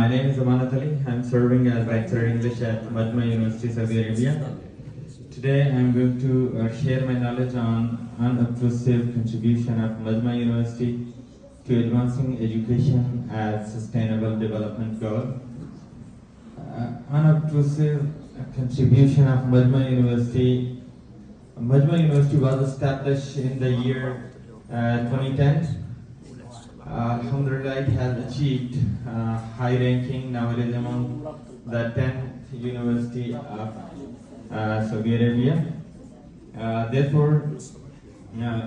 My name is Amanat Ali. I'm serving as lecturer English at Majma University, Saudi Arabia. Today I'm going to share my knowledge on unobtrusive contribution of Majma University to advancing education as sustainable development goal. Unobtrusive contribution of Majma University. Majma University was established in the year 2010. Alhamdulillah, it has achieved high ranking nowadays among the 10th university of Saudi Arabia. Therefore,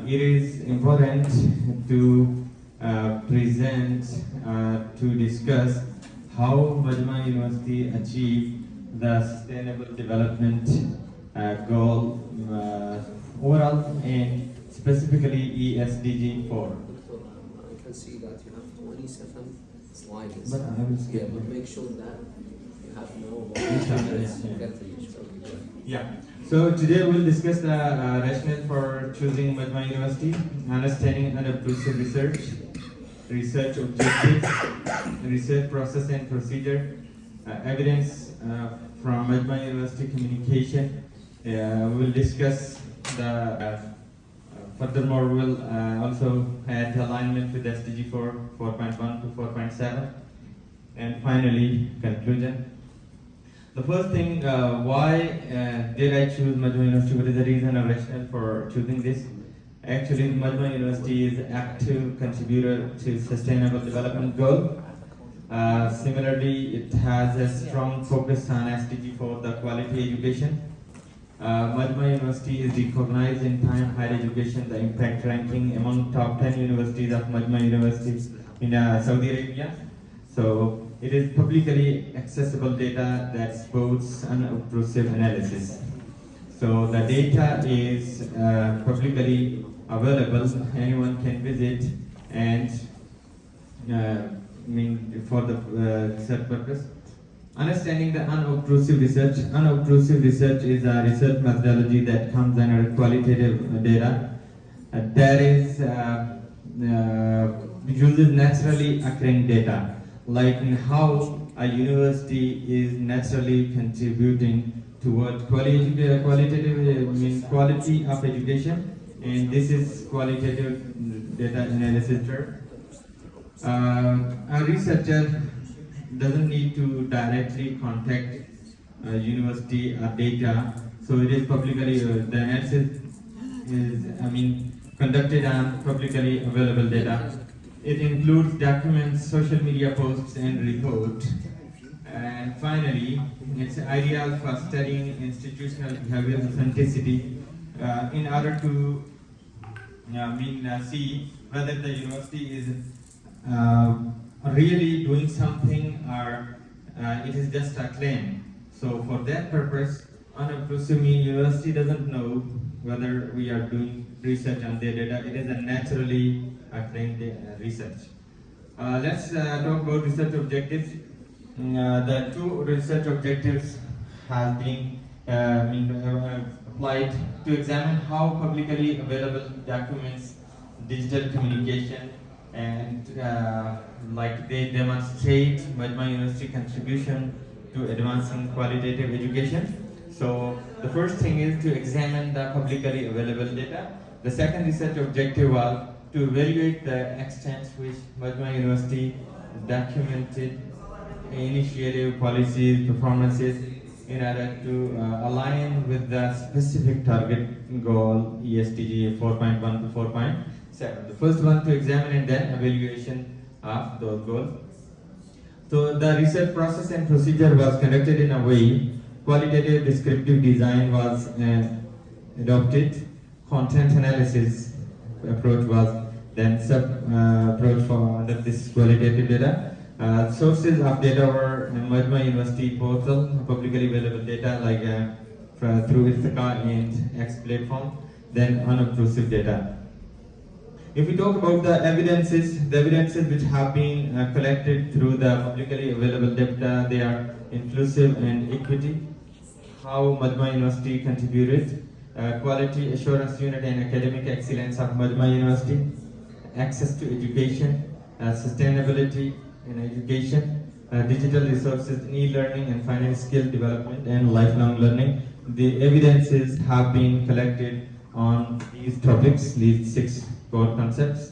it is important to present, to discuss how Majma University achieved the sustainable development goal overall and specifically ESDG 4. See that you have 27 slides. But I will skip. But make sure that you have no Yeah. So today we'll discuss the rationale for choosing Majma University, understanding unobtrusive research, research objectives, research process and procedure, evidence from Majma University communication. We'll discuss the furthermore, we'll also add alignment with SDG 4.1 to 4.7. And finally, conclusion. The first thing, why did I choose Majma University? What is the reason or rationale for choosing this? Actually, Majma University is an active contributor to Sustainable Development Goal. Similarly, it has a strong focus on SDG 4, the quality education. Majma University is recognized in Time Higher Education, the impact ranking among top 10 universities of Majma University in Saudi Arabia. So it is publicly accessible data that supports unobtrusive analysis. So the data is publicly available, anyone can visit and for the research purpose. Understanding the unobtrusive research. Unobtrusive research is a research methodology that comes under qualitative data. That is uses naturally occurring data, like in how a university is naturally contributing towards quality of education, and this is qualitative data analysis term. A researcher doesn't need to directly contact university or data, so it is publicly the analysis is conducted on publicly available data. It includes documents, social media posts, and reports. And finally, it's ideal for studying institutional behavioral authenticity in order to see whether the university is really doing something or it is just a claim. So for that purpose, unobtrusive means university doesn't know whether we are doing research on their data. It is a naturally acclaimed research. Let's talk about research objectives. The two research objectives have been applied to examine how publicly available documents, digital communication, and they demonstrate Majma University contribution to advancing qualitative education. So the first thing is to examine the publicly available data. The second research objective was to evaluate the extent to which Majma University documented initiative, policies, performances in order to align with the specific target goal ESDG 4.1 to 4.7. The first one to examine and then evaluation of those goals. So the research process and procedure was conducted in a way. Qualitative descriptive design was adopted. Content analysis approach was then approach for under this qualitative data. Sources of data were Majma University portal, publicly available data like through Ithaqa and X platform, then unobtrusive data. If we talk about the evidences which have been collected through the publicly available data, they are inclusive and equity, how Majma University contributed, quality assurance unit and academic excellence of Majma University, access to education, sustainability in education, digital resources in e-learning and finance skill development and lifelong learning. The evidences have been collected on these topics, these 6 core concepts.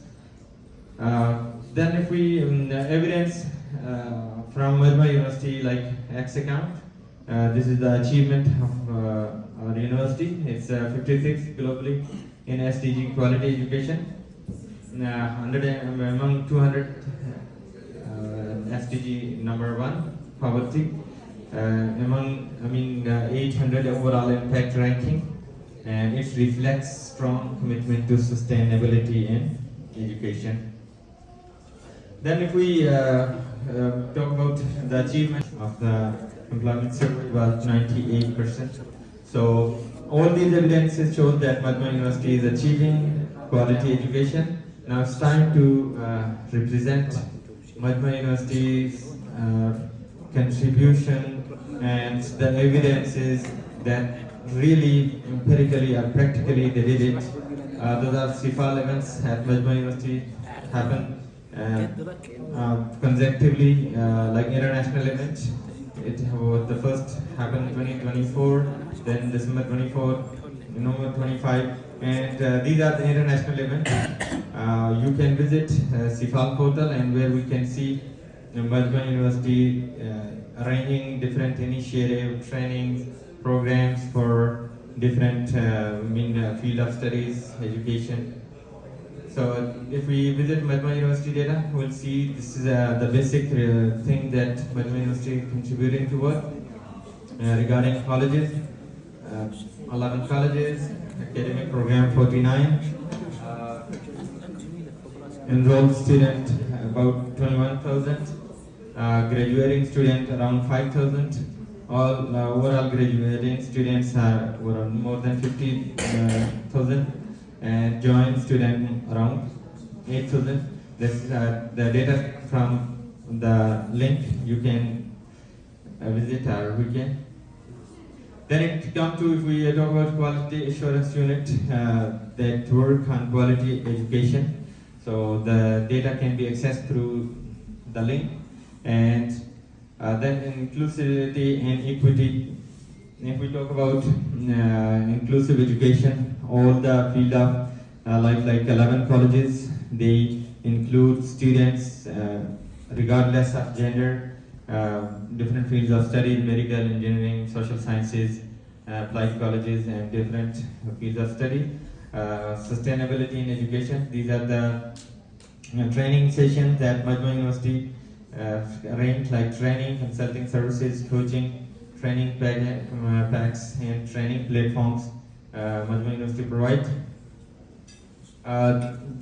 Then if we evidence from Majma University like X account, this is the achievement of our university. It's 56 globally in SDG quality education. 100 among 200 SDG number 1 poverty. Among 800 overall impact ranking, and it reflects strong commitment to sustainability in education. Then if we talk about the achievement of the employment survey was 98%. So all these evidences show that Majma University is achieving quality education. Now it's time to represent Majma University's contribution and the evidences that really empirically or practically they did it. Those are CIFAL events at Majma University happen consecutively, like international events. It was the first happened in 2024, then December 24, November 25, and these are the international events. You can visit CIFAL portal, and where we can see Majma University arranging different initiative trainings programs for different field of studies, education. So if we visit Majma University data, we'll see this is the basic thing that Majma University is contributing toward. Regarding colleges, 11 colleges, academic program 49, enrolled student about 21,000, graduating student around 5,000. All overall graduating students are more than 50,000, and joint student around 8,000. This is the data from the link. You can visit our weekend. Then it comes to, if we talk about quality assurance unit that work on quality education. So the data can be accessed through the link, and then inclusivity and equity. If we talk about inclusive education, all the field of like 11 colleges, they include students regardless of gender, different fields of study, medical, engineering, social sciences, applied colleges, and different fields of study. Sustainability in education, these are the training sessions that Majma University arrange, like training, consulting services, coaching, training packs, and training platforms Majma University provide.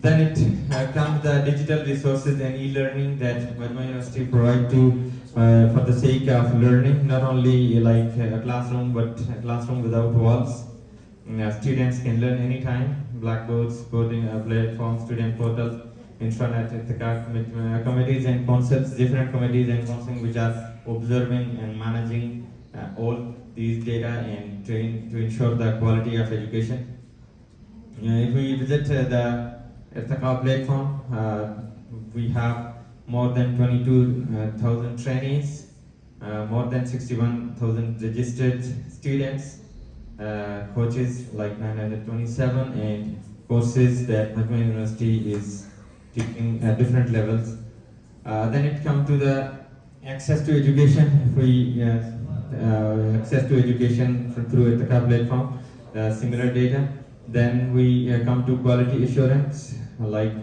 Then it comes the digital resources and e-learning that Majma University provide to for the sake of learning, not only like a classroom, but a classroom without walls. Students can learn anytime. Blackboards, boarding platforms, student portals, intranet, committees and concepts, different committees and concepts which are observing and managing all these data and to ensure the quality of education. If we visit the Irtaqa platform, we have more than 22,000 trainees, more than 61,000 registered students, coaches like 927, and courses that Majma University is teaching at different levels. Then it comes to the access to education. If we access to education through Irtaqa platform, similar data. Then we come to quality assurance, like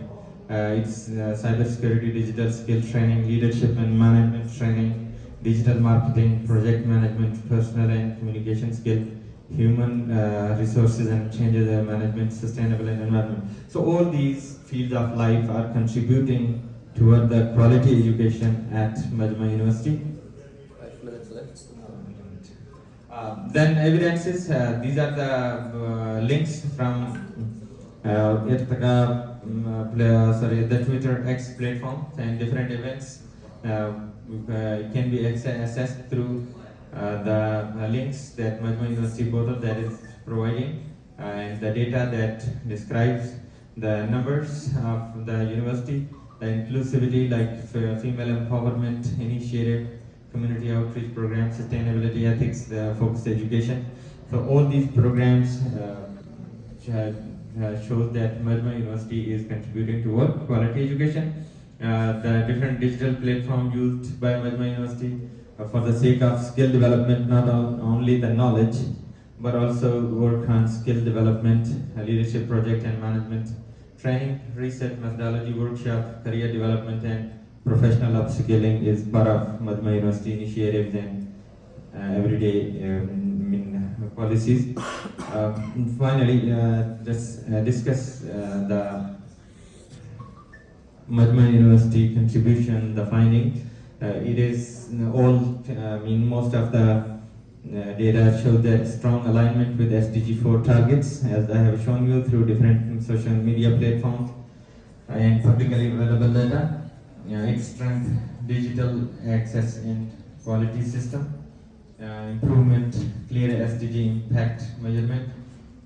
it's cybersecurity, digital skill training, leadership and management training, digital marketing, project management, personal and communication skill, human resources and changes management, sustainable and environment. So all these fields of life are contributing toward the quality education at Majma University. 5 minutes left. Then evidences, these are the links from Irtaqa, the Twitter X platform and different events. It can be accessed through the links that Majma University portal that is providing, and the data that describes the numbers of the university the inclusivity like female empowerment initiative, community outreach program, sustainability ethics, focused education. So all these programs shows that Majma University is contributing toward quality education. The different digital platform used by Majma University for the sake of skill development, not only the knowledge, but also work on skill development, leadership project and management, training, research, methodology workshop, career development, and professional upskilling is part of Majma University initiatives and everyday policies. Finally, let's discuss the Majma University contribution, the finding. It is most of the data show that strong alignment with SDG 4 targets, as I have shown you through different social media platforms and publicly available data. Its strength, digital access and quality system, improvement, clear SDG impact measurement.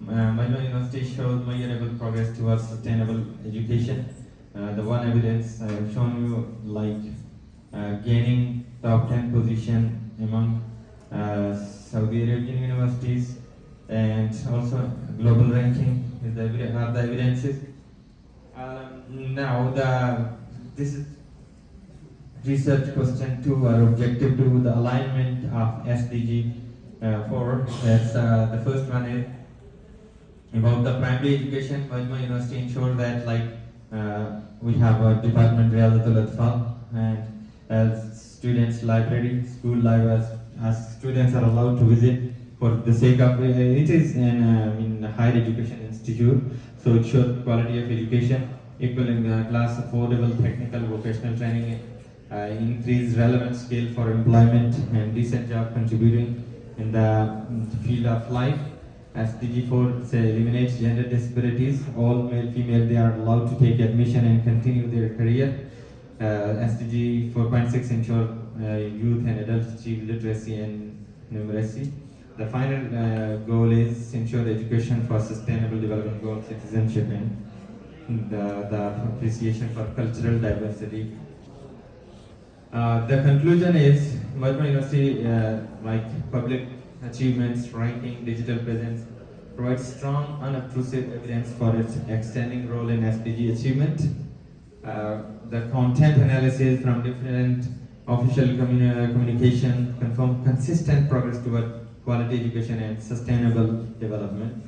Majma University shows measurable progress towards sustainable education. The one evidence I have shown you, like gaining top 10 position among Saudi Arabian universities, and also global ranking is the are the evidences. Now this is research question 2 or objective 2, the alignment of SDG 4. That's the first one is about the primary education. Majma University ensure that we have a department Riyadatul Atfal, and as students library, school libraries, as students are allowed to visit for the sake of it is an higher education institute, so it shows quality of education, equal in the class, affordable technical vocational training, increased relevant skill for employment and decent job contributing in the field of life. SDG 4 eliminates gender disparities. All male, female, they are allowed to take admission and continue their career. SDG 4.6 ensure youth and adults achieve literacy and numeracy. The final goal is ensure education for sustainable development goals, citizenship, and the appreciation for cultural diversity. The conclusion is Majma University, public achievements, ranking, digital presence, provides strong, unobtrusive evidence for its extending role in SDG achievement. The content analysis from different official communication confirm consistent progress toward quality education and sustainable development.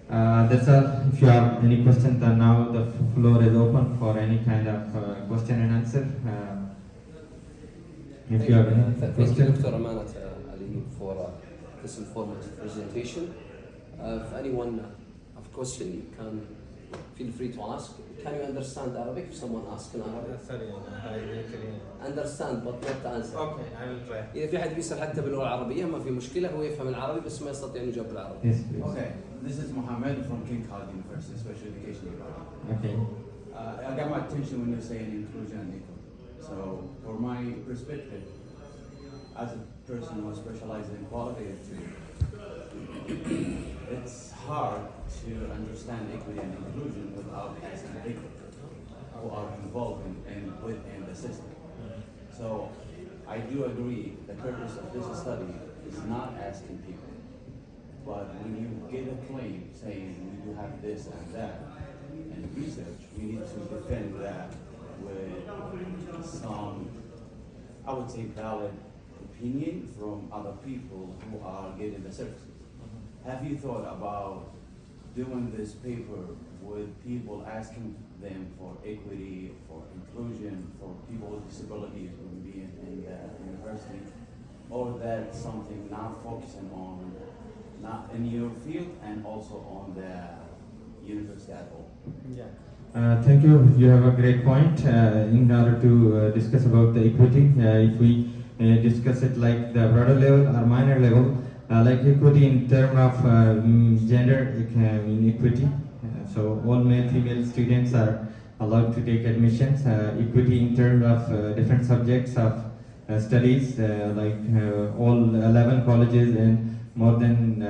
That's all. If you have any questions, then now the floor is open for any kind of question and answer. If you have any Thank you, questions. Dr. Amanat Ali, for this informative presentation. If anyone have a question, you can feel free to ask. Can you understand Arabic if someone asks in Arabic? Sorry, I actually. Understand but not answer. Okay, I will try. إذا في حد بيسأل حتى باللغة العربية ما في مشكلة، هو يفهم العربي بس ما يستطيع أن يجاوب بالعربي. Yes, please. Okay, this is Mohammed from King Khalid University, Special Education Department. Okay. I got my attention when you're saying inclusion and equity. So, for my perspective, as a person who specializes in quality education, it's hard to understand equity and inclusion without asking people who are involved within the system. So, I do agree the purpose of this study is not asking people, but when you get a claim saying we do have this and that, and research, we need to defend that with some, I would say, valid opinion from other people who are getting the services. Have you thought about doing this paper with people asking them for equity, for inclusion, for people with disabilities when being in the university, or that something not focusing on, not in your field and also on the university at all? Yeah. Thank you. You have a great point. In order to discuss about the equity, if we discuss it like the broader level or minor level, like equity in terms of gender inequity. So all male, female students are allowed to take admissions. Equity in terms of different subjects of studies, all 11 colleges and more than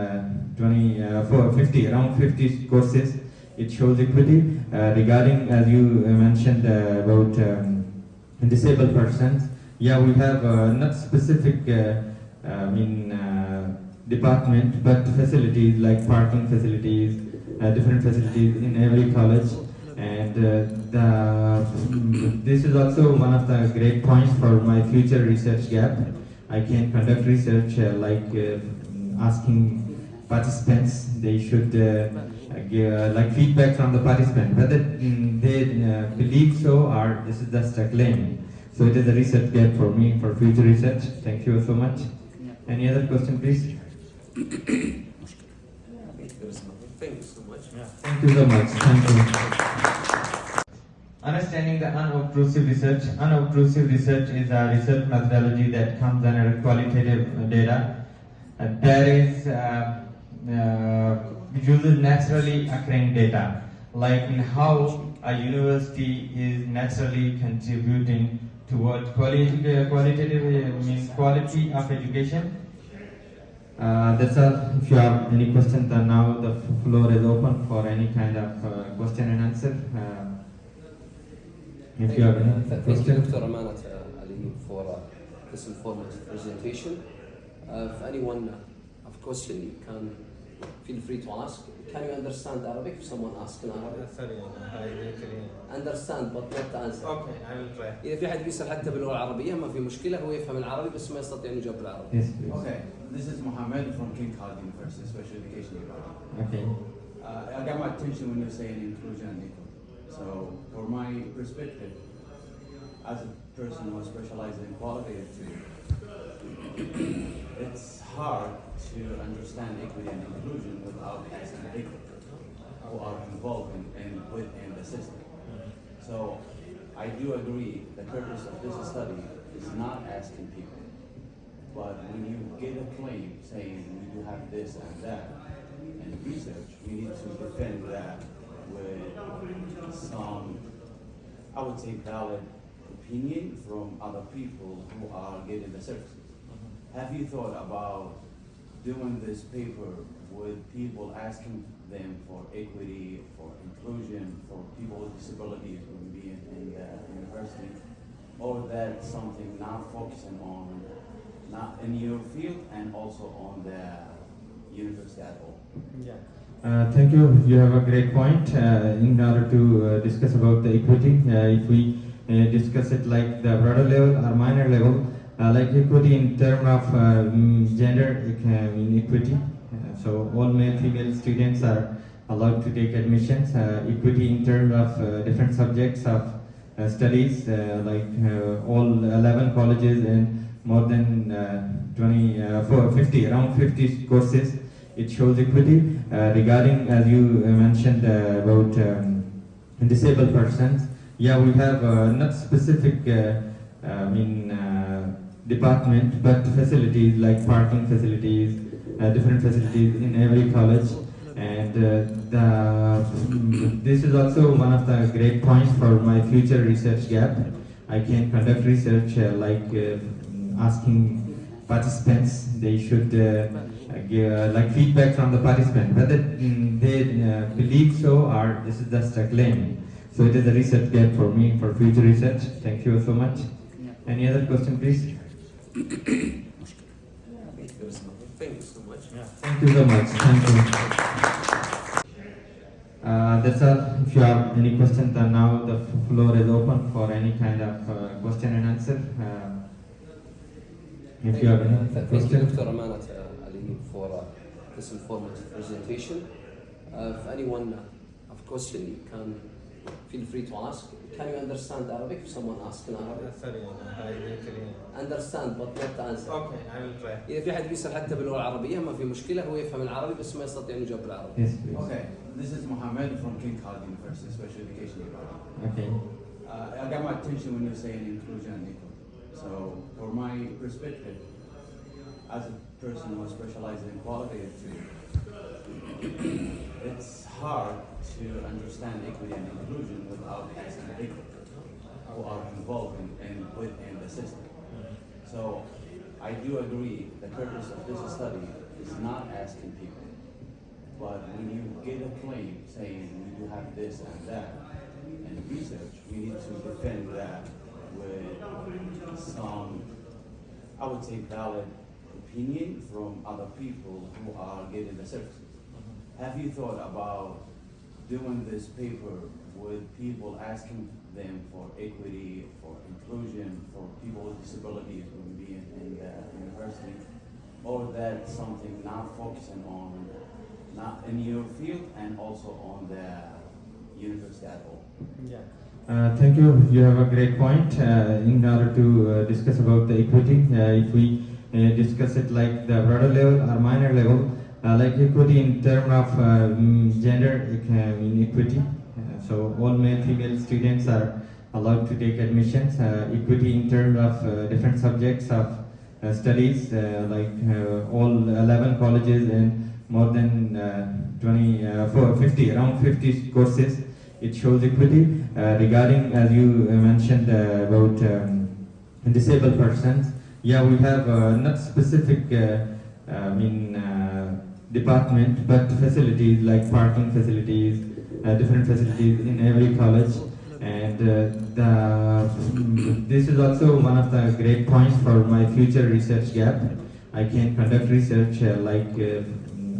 50, around 50 courses it shows equity. Regarding, as you mentioned about disabled persons, yeah, we have not specific, department, but facilities like parking facilities, different facilities in every college. And this is also one of the great points for my future research gap. I can conduct research asking participants. They should give feedback from the participant whether they believe so or this is just a claim. So it is a research gap for me for future research. Thank you so much. Any other question, please? Thank you so much. Thank you so much. Thank you. Understanding the unobtrusive research. Unobtrusive research is a research methodology that comes under qualitative data. That is uses naturally occurring data, like in how a university is naturally contributing towards quality of education. That's all. If you have any questions, then now the floor is open for any kind of question and answer. If you have any Thank you, questions. Dr. Amanat Ali, for this informative presentation. If anyone have a question, you can feel free to ask. Can you understand Arabic if someone asks in Arabic? Sorry, I actually. Understand but not answer. Okay, I will try. إذا في حد بيسأل حتى باللغة العربية ما في مشكلة، هو يفهم العربي بس ما يستطيع أن يجاوب بالعربي. Yes, please. Okay, this is Mohammed from King Khalid University, Special Education Department. Okay. I got my attention when you're saying inclusion and equity. So, for my perspective, as a person who specializes in qualitative training, it's hard to understand equity and inclusion without asking people who are involved within the system. So, I do agree the purpose of this study is not asking people, but when you get a claim saying we do have this and that, and research, we need to defend that with some, I would say, valid opinion from other people who are getting the services. Have you thought about doing this paper with people asking them for equity, for inclusion, for people with disabilities when being in the university, or that something not focusing on, not in your field and also on the university at all? Thank you. You have a great point. In order to discuss about the equity, if we discuss it like the broader level or minor level, like equity in terms of gender inequity. So all male, female students are allowed to take admissions. Equity in terms of different subjects of studies, all 11 colleges and more than 50, around 50 courses. It shows equity. Regarding, as you mentioned about disabled persons, yeah, we have not specific department, but facilities like parking facilities, different facilities in every college. And this is also one of the great points for my future research gap. I can conduct research asking participants. They should give feedback from the participant whether they believe so or this is just a claim. So it is a research gap for me for future research. Thank you so much. Any other question, please? Thank you so much. Thank you so much. Thank you. That's all. If you have any questions, then now the floor is open for any kind of question and answer. If you have any Thank you, questions. Dr. Amanat Ali, for this informative presentation. If anyone have a question, you can feel free to ask. Can you understand Arabic if someone asks in Arabic? Sorry, I actually. Understand but not answer. Okay, I will try. إذا في حد بيسأل حتى باللغة العربية ما في مشكلة، هو يفهم العربي بس ما يستطيع أن يجاوب بالعربي. Yes, please. Okay, this is Mohammed from King Khalid University, Special Education Department. Okay. I got my attention when you're saying inclusion and equity. So, for my perspective, as a person who specializes in qualitative training, it's hard to understand equity and inclusion without asking people who are involved within the system. So, I do agree the purpose of this study is not asking people, But when you get a claim saying we do have this and that, and research, we need to defend that with some, I would say, valid opinion from other people who are getting the services. Have you thought about doing this paper with people asking them for equity, for inclusion, for people with disabilities who will be in the university? Or that's something not focusing on, not in your field and also on the university at all? Thank you. You have a great point. In order to discuss about the equity, if we discuss it like the broader level or minor level, like equity in terms of gender inequity. So all male, female students are allowed to take admissions. Equity in terms of different subjects of studies, all 11 colleges and more than 50, around 50 courses. It shows equity. Regarding, as you mentioned about disabled persons, yeah, we have not specific, department, but facilities like parking facilities, different facilities in every college. And this is also one of the great points for my future research gap. I can conduct research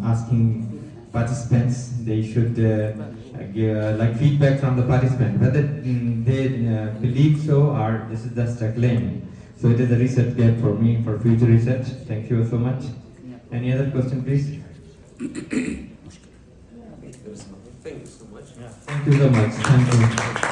asking participants, they should give feedback from the participant, whether they believe so or this is just a claim. So it is a research gap for me for future research. Thank you so much. Any other question, please? Thank you so much. Thank you so much. Thank you.